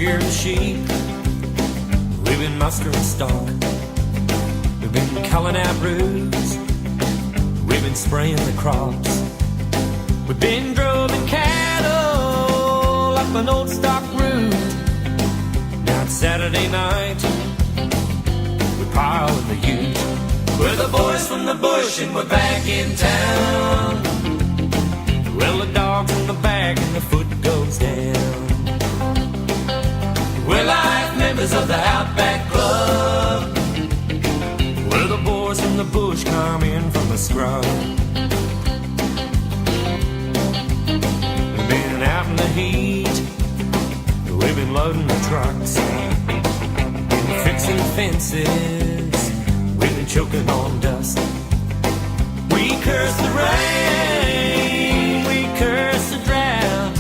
shearing sheep, we've been mustering stock, we've been culling out roots, we've been spraying the crops, we've been droving cattle up an old stock route. Now it's Saturday night, we pile in the ute. We're the boys from the bush and we're back in town. Well, the dog's in the back and the foot goes down. We're like members of the Outback Club. We're the boys from the bush come in from the scrub. We've been out in the heat, we've been loading the trucks, been fixing fences, we've been choking on dust. We curse the rain, we curse the drought.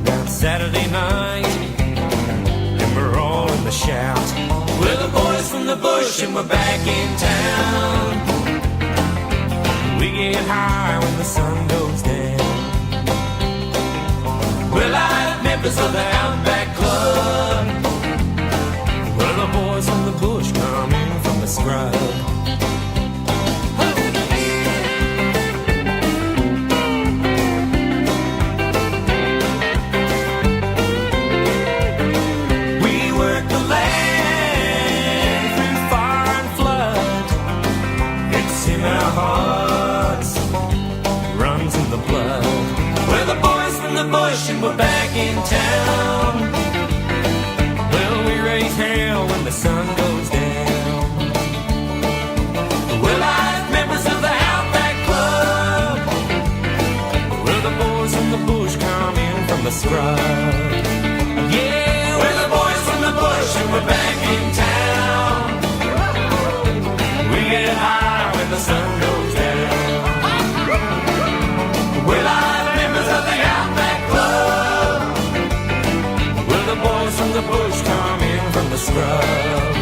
Now it's Saturday night and we're all in the shout. We're the boys from the bush and we're back in town. We get high when the sun goes down. We're like members of the Outback Club. We're the boys from the bush coming from the scrub. And we're back in town. Well, we raise hell when the sun goes down. We're like members of the Outback Club. We're the boys from the bush come in from the scrub. Yeah, we're the boys from the bush and we're back in town. We get high when the sun goes down. We're like members of the Outback Club. We're the boys from the bush come in from the scrub.